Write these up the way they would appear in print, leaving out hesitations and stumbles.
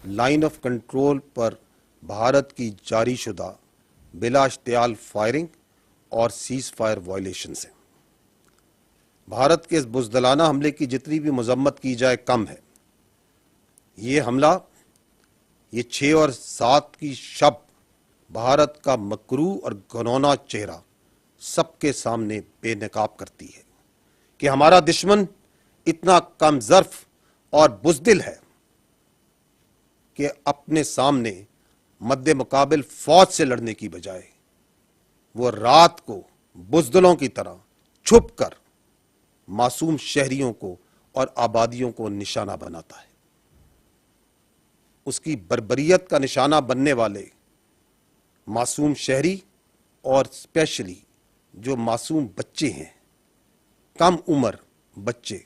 Line of control پر بھارت کی جاری شدہ بلا اشتعال فائرنگ اور سیز فائر وائلیشنز ہیں۔ بھارت کے اس بزدلانہ حملے کی جتنی بھی مذمت کی جائے کم ہے۔ یہ حملہ، یہ 6 اور 7 کی شب بھارت کا مکروہ اور گھنونا چہرہ سب کے سامنے بے نقاب کرتی ہے کہ ہمارا دشمن اتنا کم ظرف اور بزدل ہے کہ اپنے سامنے مد مقابل فوج سے لڑنے کی بجائے وہ رات کو بزدلوں کی طرح چھپ کر معصوم شہریوں کو اور آبادیوں کو نشانہ بناتا ہے۔ اس کی بربریت کا نشانہ بننے والے معصوم شہری اور اسپیشلی جو معصوم بچے ہیں، کم عمر بچے،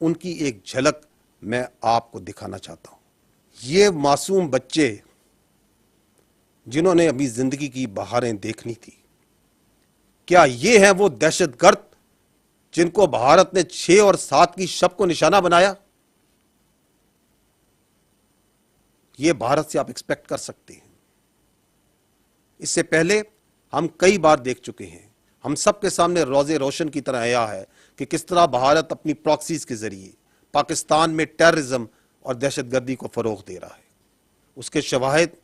ان کی ایک جھلک میں آپ کو دکھانا چاہتا ہوں۔ یہ معصوم بچے جنہوں نے ابھی زندگی کی بہاریں دیکھنی تھی، کیا یہ ہیں وہ دہشت گرد جن کو بھارت نے 6 اور 7 کی شب کو نشانہ بنایا؟ یہ بھارت سے آپ ایکسپیکٹ کر سکتے ہیں۔ اس سے پہلے ہم کئی بار دیکھ چکے ہیں، ہم سب کے سامنے روز روشن کی طرح آیا ہے کہ کس طرح بھارت اپنی پراکسیز کے ذریعے پاکستان میں ٹیررزم اور دہشت گردی کو فروغ دے رہا ہے۔ اس کے شواہد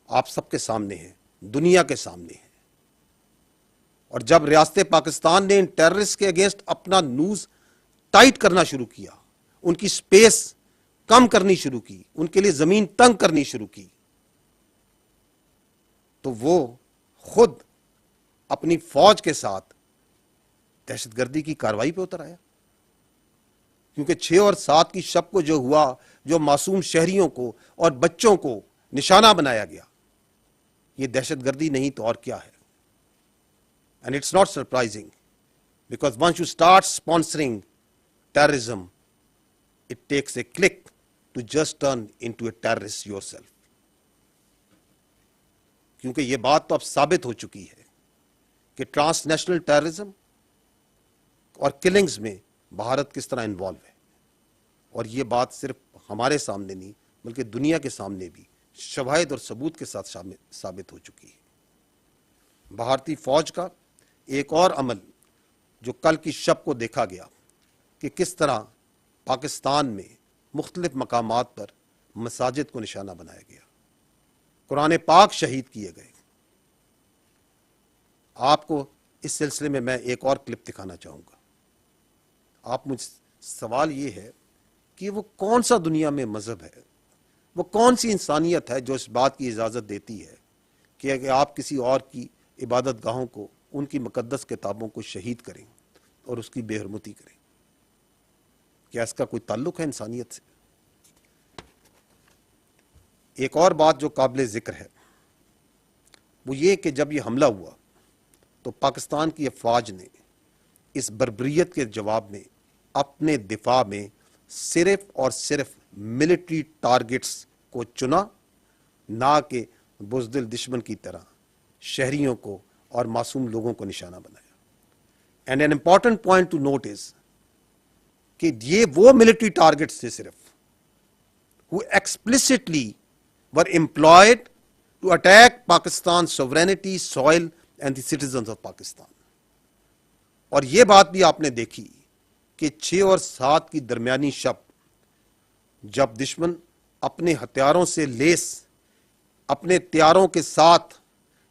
آپ سب کے سامنے ہیں، دنیا کے سامنے ہیں۔ اور جب ریاست پاکستان نے ان ٹیررسٹ کے اگینسٹ اپنا نوز ٹائٹ کرنا شروع کیا، ان کی سپیس کم کرنی شروع کی، ان کے لیے زمین تنگ کرنی شروع کی، تو وہ خود اپنی فوج کے ساتھ دہشت گردی کی کارروائی پہ اتر آیا۔ کیونکہ 6 اور 7 کی شب کو جو ہوا، جو معصوم شہریوں کو اور بچوں کو نشانہ بنایا گیا، یہ دہشت گردی نہیں تو اور کیا ہے؟ And it's not surprising because once you start sponsoring terrorism, it takes a click to just turn into a terrorist yourself. کیونکہ یہ بات تو اب ثابت ہو چکی ہے کہ ٹرانس نیشنل ٹیررزم اور کلنگز میں بھارت کس طرح انوالو ہے، اور یہ بات صرف ہمارے سامنے نہیں بلکہ دنیا کے سامنے بھی شواہد اور ثبوت کے ساتھ ثابت ہو چکی ہے۔ بھارتی فوج کا ایک اور عمل جو کل کی شب کو دیکھا گیا کہ کس طرح پاکستان میں مختلف مقامات پر مساجد کو نشانہ بنایا گیا، قرآن پاک شہید کیے گئے۔ آپ کو اس سلسلے میں میں ایک اور کلپ دکھانا چاہوں گا۔ آپ مجھ سوال یہ ہے کہ وہ کون سا دنیا میں مذہب ہے، وہ کون سی انسانیت ہے جو اس بات کی اجازت دیتی ہے کہ آپ کسی اور کی عبادت گاہوں کو، ان کی مقدس کتابوں کو شہید کریں اور اس کی بے حرمتی کریں؟ کیا اس کا کوئی تعلق ہے انسانیت سے؟ ایک اور بات جو قابل ذکر ہے وہ یہ کہ جب یہ حملہ ہوا تو پاکستان کی افواج نے اس بربریت کے جواب میں اپنے دفاع میں صرف اور صرف ملٹری ٹارگٹس کو چنا، نہ کہ بزدل دشمن کی طرح شہریوں کو اور معصوم لوگوں کو نشانہ بنایا۔ And an important point to note is کہ یہ وہ ملٹری ٹارگٹس تھے صرف who explicitly were employed to attack Pakistan's sovereignty, soil and the citizens of Pakistan. اور یہ بات بھی آپ نے دیکھی کہ 6 اور 7 کی درمیانی شب جب دشمن اپنے ہتھیاروں سے لیس، اپنے تیاروں کے ساتھ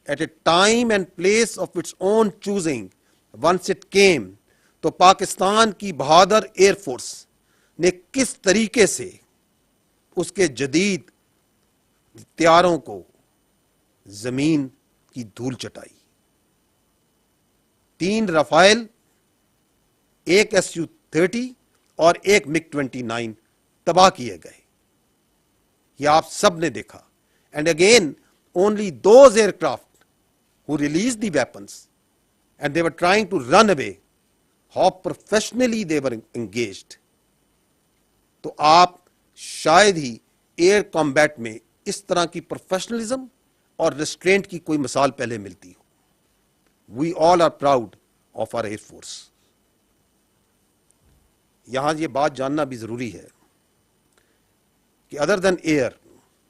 at a time and place of its own choosing once it came، تو پاکستان کی بہادر ایئر فورس نے کس طریقے سے اس کے جدید تیاروں کو زمین کی دھول چٹائی۔ 3 رافائل، 1 Su-30 اور 1 MiG-29 تباہ کیے گئے۔ یہ آپ سب نے دیکھا۔ And again only those aircraft who released the weapons and they were trying to run away, how professionally they were engaged. تو آپ شاید ہی ایئر کمبیٹ میں اس طرح کی پروفیشنلزم اور ریسٹرینٹ کی کوئی مثال پہلے ملتی ہو۔ We all are proud of our Air Force. یہاں یہ بات جاننا بھی ضروری ہے کہ ادر دین ایئر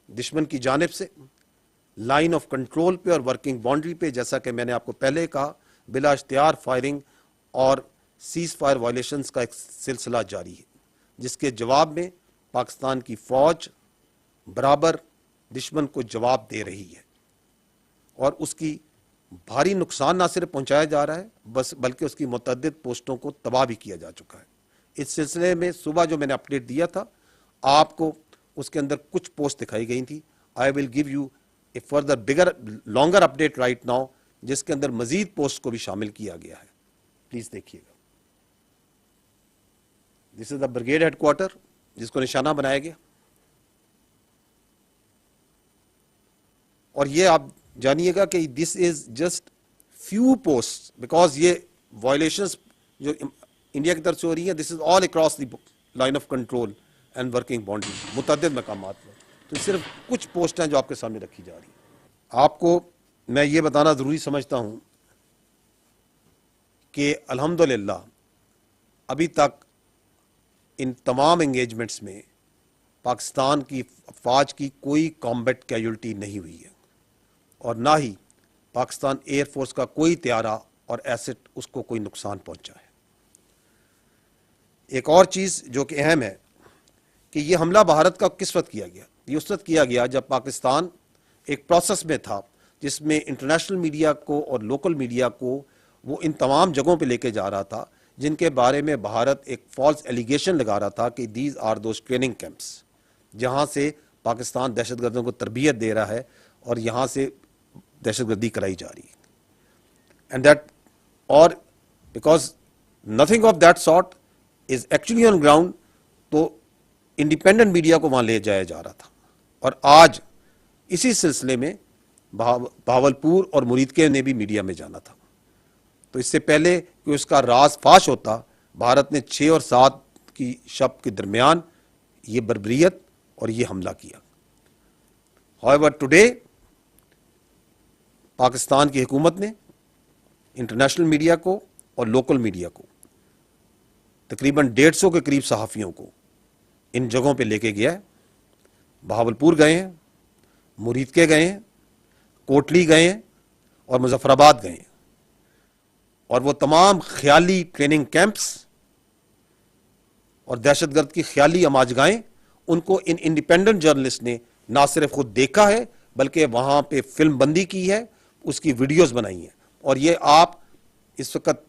دشمن کی جانب سے لائن آف کنٹرول پہ اور ورکنگ باؤنڈری پہ، جیسا کہ میں نے آپ کو پہلے کہا، بلا اشتہار فائرنگ اور سیز فائر وائلیشنز کا ایک سلسلہ جاری ہے، جس کے جواب میں پاکستان کی فوج برابر دشمن کو جواب دے رہی ہے، اور اس کی بھاری نقصان نہ صرف پہنچایا جا رہا ہے بلکہ اس کی متعدد پوسٹوں کو تباہ بھی کیا جا چکا ہے۔ اس سلسلے میں صبح جو میں نے اپڈیٹ دیا تھا آپ کو، اس کے اندر کچھ پوسٹ دکھائی گئی تھی۔ I will give you a further bigger longer update right now, جس کے اندر مزید پوسٹ کو بھی شامل کیا گیا ہے، پلیز دیکھیے گا۔ دس از دا بریگیڈ ہیڈ کوارٹر جس کو نشانہ بنایا گیا، اور یہ آپ جانیے گا کہ this is just few post, because یہ وائلیشنز جو انڈیا کی طرف سے ہو رہی ہیں، this is all across the line of control and working boundary, متعدد مقامات میں، تو صرف کچھ پوسٹ ہیں جو آپ کے سامنے رکھی جا رہی ہیں۔ آپ کو میں یہ بتانا ضروری سمجھتا ہوں کہ الحمدللہ ابھی تک ان تمام انگیجمنٹس میں پاکستان کی افواج کی کوئی کامبیٹ کیجولٹی نہیں ہوئی ہے، اور نہ ہی پاکستان ایئر فورس کا کوئی طیارہ اور ایسٹ اس کو کوئی نقصان پہنچا ہے۔ ایک اور چیز جو کہ اہم ہے کہ یہ حملہ بھارت کا کس وقت کیا گیا؟ یہ اس وقت کیا گیا جب پاکستان ایک پروسیس میں تھا جس میں انٹرنیشنل میڈیا کو اور لوکل میڈیا کو وہ ان تمام جگہوں پہ لے کے جا رہا تھا جن کے بارے میں بھارت ایک فالس ایلیگیشن لگا رہا تھا کہ these are those training camps, جہاں سے پاکستان دہشت گردوں کو تربیت دے رہا ہے اور یہاں سے دہشت گردی کرائی جا رہی ہے، اینڈ دیٹ اور because nothing of that sort is actually on ground, تو انڈیپینڈنٹ میڈیا کو وہاں لے جایا جا رہا تھا۔ اور آج اسی سلسلے میں بہاولپور اور مرید نے بھی میڈیا میں جانا تھا، تو اس سے پہلے کہ اس کا راز فاش ہوتا، بھارت نے 6 اور 7 کی شب کے درمیان یہ بربریت اور یہ حملہ کیا۔ however ٹوڈے پاکستان کی حکومت نے انٹرنیشنل میڈیا کو اور لوکل میڈیا کو، تقریباً 150 کے قریب صحافیوں کو ان جگہوں پہ لے کے گیا ہے۔ بہاولپور گئے ہیں، مرید کے گئے ہیں، کوٹلی گئے ہیں اور مظفر آباد گئے ہیں، اور وہ تمام خیالی ٹریننگ کیمپس اور دہشت گرد کی خیالی اماجگاہیں، ان کو ان انڈیپینڈنٹ جرنلسٹ نے نہ صرف خود دیکھا ہے بلکہ وہاں پہ فلم بندی کی ہے، اس کی ویڈیوز بنائی ہیں، اور یہ آپ اس وقت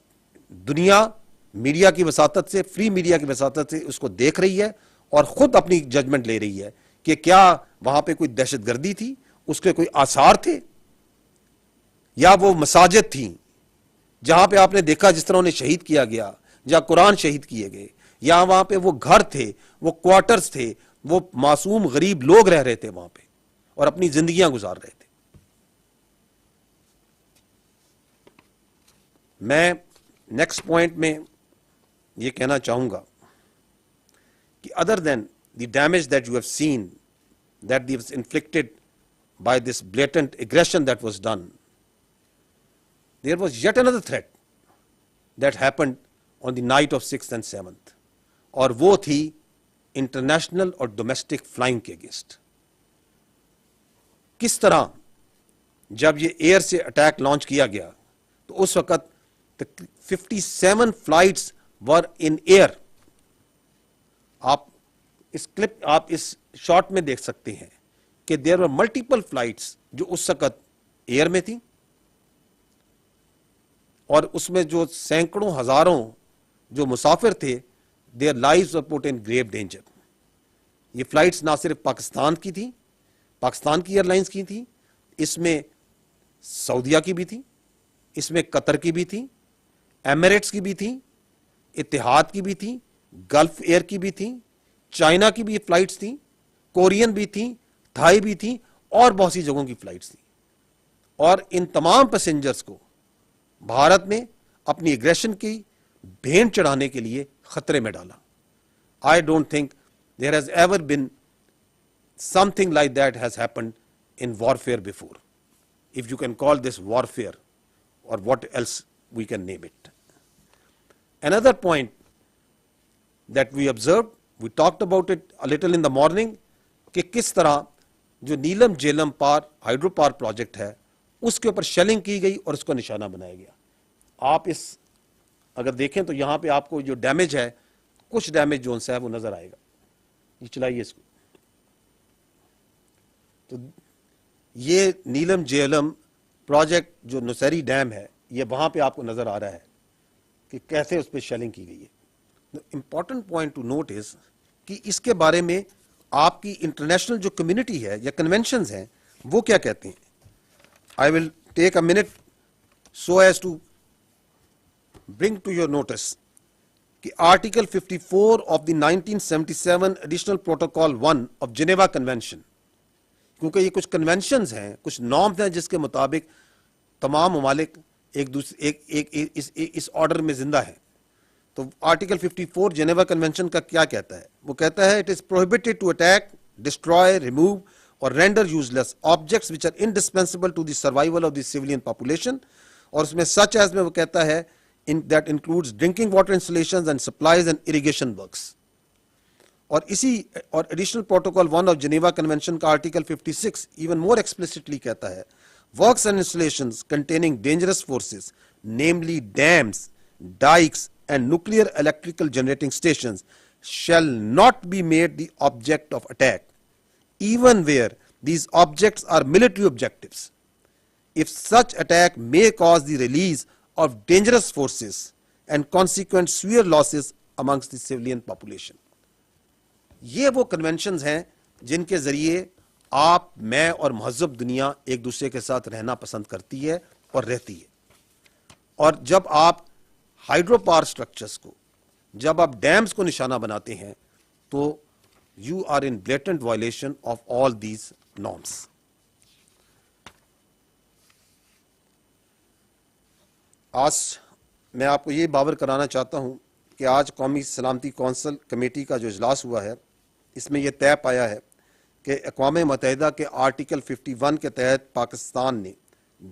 دنیا میڈیا کی وساطت سے، فری میڈیا کی وساطت سے اس کو دیکھ رہی ہے اور خود اپنی ججمنٹ لے رہی ہے کہ کیا وہاں پہ کوئی دہشت گردی تھی، اس کے کوئی آثار تھے، یا وہ مساجد تھیں جہاں پہ آپ نے دیکھا جس طرح انہیں شہید کیا گیا، یا قرآن شہید کیے گئے، یا وہاں پہ وہ گھر تھے، وہ کوارٹرز تھے، وہ معصوم غریب لوگ رہ رہے تھے وہاں پہ اور اپنی زندگیاں گزار رہے تھے۔ میں نیکسٹ پوائنٹ میں یہ کہنا چاہوں گا کہ other than the damage that you have seen that was inflicted by this blatant aggression that was done, there was yet another threat that happened on the night of 6th and 7th، اور وہ تھی international اور domestic flying کے against. کس طرح جب یہ year سے اٹیک لانچ کیا گیا تو اس وقت 57 فلائٹس ور ان ایئر۔ آپ اس کلپ، آپ اس شارٹ میں دیکھ سکتے ہیں کہ دیر ور ملٹیپل فلائٹس جو اس وقت ایئر میں تھیں، اور اس میں جو سینکڑوں ہزاروں جو مسافر تھے، their lives were put in grave danger۔ یہ فلائٹس نہ صرف پاکستان کی تھیں، پاکستان کی ایئر لائنز کی تھیں، اس میں سعودیہ کی بھی تھیں، اس میں قطر کی بھی تھیں، ایمریٹس کی بھی تھیں، اتحاد کی بھی تھیں، گلف ایئر کی بھی تھیں، چائنا کی بھی فلائٹس تھیں، کورین بھی تھیں، تھائی بھی تھیں، اور بہت سی جگہوں کی فلائٹس تھیں، اور ان تمام پیسنجرز کو بھارت نے اپنی اگریشن کی بھینٹ چڑھانے کے لیے خطرے میں ڈالا۔ I don't think there has ever been something like that has happened in warfare before, if you can call this warfare or what else we can name it. Another point that we observed, we talked about it a little in the morning, کہ کس طرح جو نیلم Jhelum hydro power project ہے اس کے اوپر shelling کی گئی اور اس کو نشانہ بنایا گیا. آپ اس اگر دیکھیں تو یہاں پہ آپ کو جو ڈیمیج ہے, کچھ ڈیمیج جو ہے وہ نظر آئے گا. یہ چلائیے اس کو. تو یہ نیلم جیلم پروجیکٹ جو نوسیری ڈیم ہے, یہ وہاں پہ آپ کو نظر آ رہا ہے کہ کیسے اس پہ شیلنگ کی گئی ہے. Important point to note is کہ اس کے بارے میں آپ کی انٹرنیشنل جو کمیونٹی ہے یا کنونشنز ہیں وہ کیا کہتے ہیں. I will take a minute so as to bring to your notice کہ article 54 of the 1977 additional protocol 1 of Geneva convention, کیونکہ یہ کچھ کنونشنز ہیں, کچھ نارمز ہیں جس کے مطابق تمام ممالک ایک دوسرے اس آرڈر میں زندہ ہیں. تو آرٹیکل 54 جنیوا کنونشن کا کیا کہتا ہے؟ وہ کہتا ہے it is prohibited to attack, destroy, remove or render useless objects which are indispensable to the survival of the civilian population. اور اس میں سچ ایز میں وہ کہتا ہے that includes drinking water installations and supplies and irrigation works. اور اسی اور additional protocol 1 of Geneva convention کا آرٹیکل 56 ایون مور ایکسپلسٹلی کہتا ہے works and installations containing dangerous forces, namely dams, dikes and nuclear electrical generating stations shall not be made the object of attack, even where these objects are military objectives, if such attack may cause the release of dangerous forces and consequent severe losses amongst the civilian population. یہ وہ conventions ہیں جن کے ذریعے آپ, میں اور مہذب دنیا ایک دوسرے کے ساتھ رہنا پسند کرتی ہے اور رہتی ہے. اور جب آپ ہائیڈرو پاور سٹرکچرز کو, جب آپ ڈیمز کو نشانہ بناتے ہیں تو you are in blatant violation of all these norms. آج میں آپ کو یہ باور کرانا چاہتا ہوں کہ آج قومی سلامتی کونسل کمیٹی کا جو اجلاس ہوا ہے اس میں یہ طے پایا ہے کہ اقوام متحدہ کے آرٹیکل 51 کے تحت پاکستان نے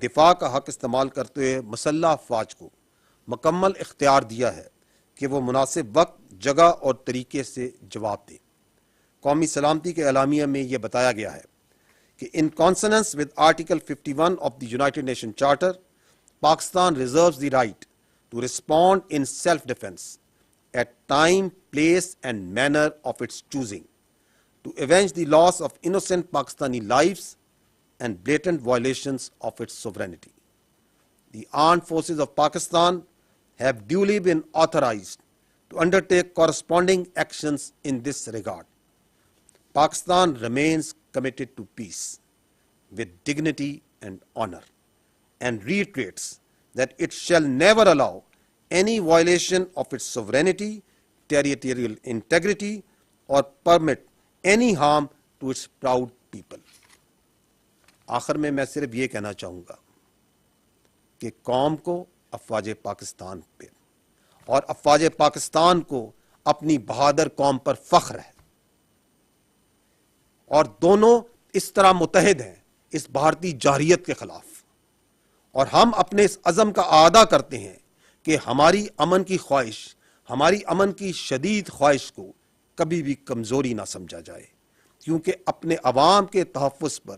دفاع کا حق استعمال کرتے ہوئے مسلح افواج کو مکمل اختیار دیا ہے کہ وہ مناسب وقت, جگہ اور طریقے سے جواب دیں. قومی سلامتی کے اعلامیہ میں یہ بتایا گیا ہے کہ in consonance with article 51 of the united nation charter, Pakistan reserves the right to respond in self-defense at time, place and manner of its choosing to avenge the loss of innocent Pakistani lives and blatant violations of its sovereignty. The armed forces of Pakistan have duly been authorized to undertake corresponding actions in this regard. Pakistan remains committed to peace with dignity and honor, and reiterates that it shall never allow any violation of its sovereignty, territorial integrity, or permit any harm to its proud people. آخر میں صرف یہ کہنا چاہوں گا کہ قوم کو افواج پاکستان پہ اور افواج پاکستان کو اپنی بہادر قوم پر فخر ہے, اور دونوں اس طرح متحد ہیں اس بھارتی جارحیت کے خلاف. اور ہم اپنے اس عزم کا اعادہ کرتے ہیں کہ ہماری امن کی خواہش, ہماری امن کی شدید خواہش کو کبھی بھی کمزوری نہ سمجھا جائے, کیونکہ اپنے عوام کے تحفظ پر,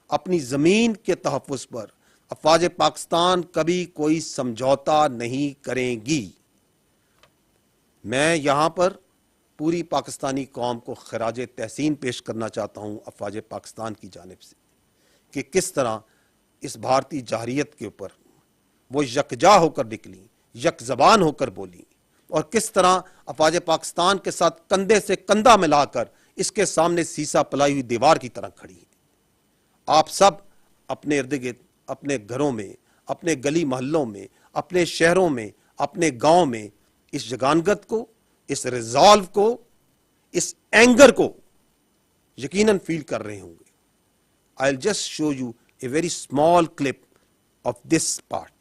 اپنی زمین کے تحفظ پر افواج پاکستان کبھی کوئی سمجھوتا نہیں کریں گی. میں یہاں پر پوری پاکستانی قوم کو خراج تحسین پیش کرنا چاہتا ہوں افواج پاکستان کی جانب سے کہ کس طرح اس بھارتی جارحیت کے اوپر وہ یکجا ہو کر نکلی, یک زبان ہو کر بولی, اور کس طرح افواج پاکستان کے ساتھ کندھے سے کندھا ملا کر اس کے سامنے سیسا پلائی ہوئی دیوار کی طرح کھڑی ہے. آپ سب اپنے ارد گرد, اپنے گھروں میں, اپنے گلی محلوں میں, اپنے شہروں میں, اپنے گاؤں میں اس جگانگت کو, اس ریزالو کو, اس اینگر کو یقیناً فیل کر رہے ہوں گے. I'll just show you a very small clip of this part.